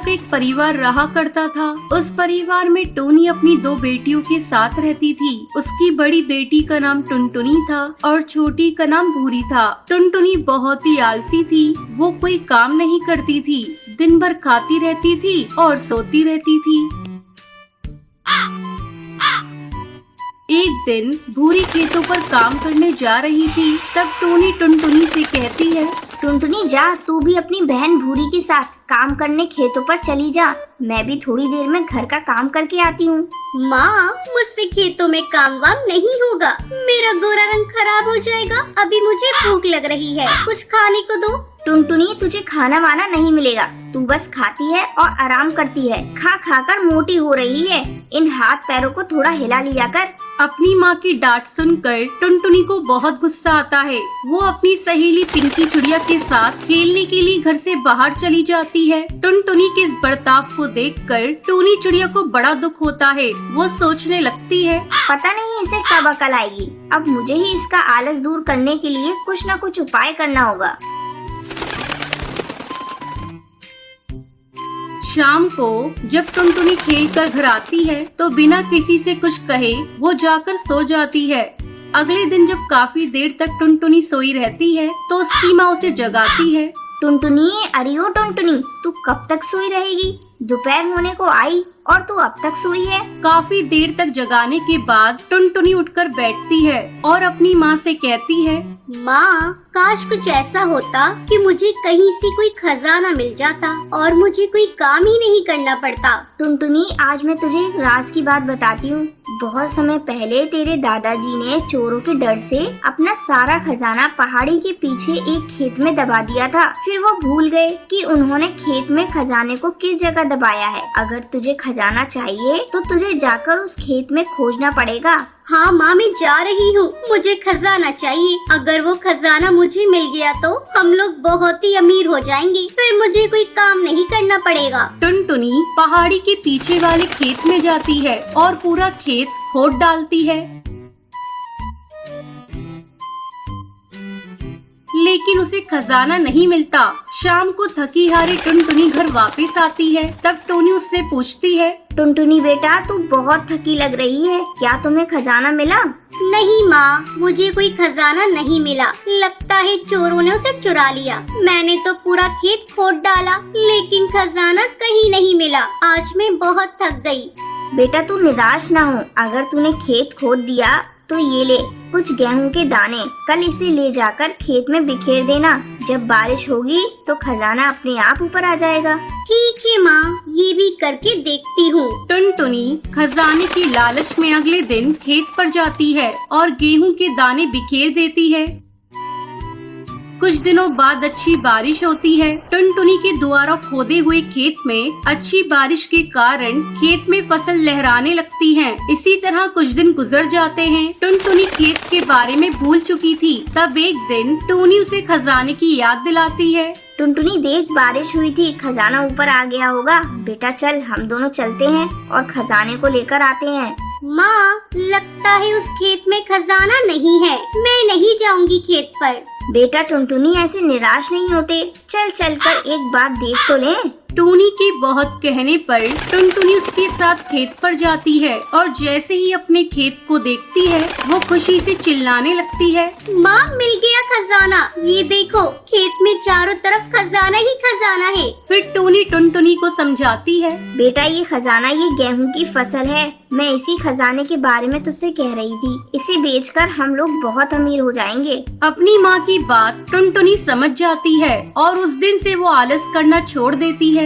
तक एक परिवार रहा करता था। उस परिवार में टोनी अपनी 2 बेटियों के साथ रहती थी। उसकी बड़ी बेटी का नाम टुनटुनी था और छोटी का नाम भूरी था। टुनटुनी बहुत ही आलसी थी। वो कोई काम नहीं करती थी, दिन भर खाती रहती थी और सोती रहती थी। एक दिन भूरी खेतों पर काम करने जा रही थी। तब टोनी टुनटुनी से कहती है, टुनटुनी जा, तू भी अपनी बहन भूरी के साथ काम करने खेतों पर चली जा। मैं भी थोड़ी देर में घर का काम करके आती हूँ। माँ, मुझसे खेतों में काम वाम नहीं होगा। मेरा गोरा रंग खराब हो जाएगा। अभी मुझे भूख लग रही है, कुछ खाने को दो। टुनटुनी, तुझे खाना वाना नहीं मिलेगा। तू बस खाती है और आराम करती है। खा खा कर मोटी हो रही है। इन हाथ पैरों को थोड़ा हिला लिया कर। अपनी माँ की डांट सुनकर टुनटुनी को बहुत गुस्सा आता है। वो अपनी सहेली पिंकी चिड़िया के साथ खेलने के लिए घर से बाहर चली जाती है। टुनटुनी के इस बर्ताव को देखकर टोनी चिड़िया को बड़ा दुख होता है। वो सोचने लगती है, पता नहीं इसे कब अकल आएगी। अब मुझे ही इसका आलस दूर करने के लिए कुछ न कुछ उपाय करना होगा। शाम को जब टुनटुनी खेल कर घर आती है तो बिना किसी से कुछ कहे वो जाकर सो जाती है। अगले दिन जब काफी देर तक टुनटुनी सोई रहती है तो उसकी माँ उसे जगाती है। टुनटुनी, अरे ओ टुनटुनी, तू कब तक सोई रहेगी? दोपहर होने को आई और तू अब तक सोई है। काफी देर तक जगाने के बाद टुनटुनी उठकर बैठती है और अपनी माँ से कहती है, माँ, काश कुछ ऐसा होता कि मुझे कहीं से कोई खजाना मिल जाता और मुझे कोई काम ही नहीं करना पड़ता। टुनटुनी, आज मैं तुझे एक राज की बात बताती हूँ। बहुत समय पहले तेरे दादाजी ने चोरों के डर से अपना सारा खजाना पहाड़ी के पीछे एक खेत में दबा दिया था। फिर वो भूल गए कि उन्होंने खेत में खजाने को किस जगह दबाया है। अगर तुझे खजाना चाहिए तो तुझे जाकर उस खेत में खोजना पड़ेगा। हाँ माँ, मैं जा रही हूँ। मुझे खजाना चाहिए। अगर वो खजाना मुझे मिल गया तो हम लोग बहुत ही अमीर हो जाएंगे। फिर मुझे कोई काम नहीं करना पड़ेगा। टुनटुनी पहाड़ी के पीछे वाले खेत में जाती है और पूरा खेत खोद डालती है, लेकिन उसे खजाना नहीं मिलता। शाम को थकी हारी टुनटुनी घर वापस आती है। तब टोनी उससे पूछती है, टुनटुनी बेटा, तू बहुत थकी लग रही है। क्या तुम्हें खजाना मिला? नहीं माँ, मुझे कोई खजाना नहीं मिला। लगता है चोरों ने उसे चुरा लिया। मैंने तो पूरा खेत खोद डाला, लेकिन खजाना कहीं नहीं मिला। आज मैं बहुत थक गई। बेटा, तू निराश ना हो। अगर तूने खेत खोद दिया तो ये ले कुछ गेहूं के दाने। कल इसे ले जाकर खेत में बिखेर देना। जब बारिश होगी तो खजाना अपने आप ऊपर आ जाएगा। ठीक है माँ, ये भी करके देखती हूँ। टुनटुनी खजाने की लालच में अगले दिन खेत पर जाती है और गेहूं के दाने बिखेर देती है। कुछ दिनों बाद अच्छी बारिश होती है। टुनटुनी के द्वारा खोदे हुए खेत में अच्छी बारिश के कारण खेत में फसल लहराने लगती है। इसी तरह कुछ दिन गुजर जाते हैं। टुनटुनी खेत के बारे में भूल चुकी थी। तब एक दिन टोनी उसे खजाने की याद दिलाती है। टुनटुनी देख, बारिश हुई थी, खजाना ऊपर आ गया होगा। बेटा चल, हम दोनों चलते हैं और खजाने को लेकर आते हैं। माँ, लगता है उस खेत में खजाना नहीं है। मैं नहीं जाऊंगी खेत पर। बेटा टुनटुनी, ऐसे निराश नहीं होते। चल चल कर एक बार देख तो ले। टोनी के बहुत कहने पर टुनटुनी उसके साथ खेत पर जाती है और जैसे ही अपने खेत को देखती है वो खुशी से चिल्लाने लगती है, माँ, मिल गया खजाना। ये देखो, खेत में चारों तरफ खजाना ही खजाना है। फिर टोनी टुनटुनी को समझाती है, बेटा ये खजाना ये गेहूं की फसल है। मैं इसी खजाने के बारे में तुझसे कह रही थी। इसे बेचकर हम लोग बहुत अमीर हो जाएंगे। अपनी माँ की बात टुनटुनी समझ जाती है और उस दिन से वो आलस करना छोड़ देती है।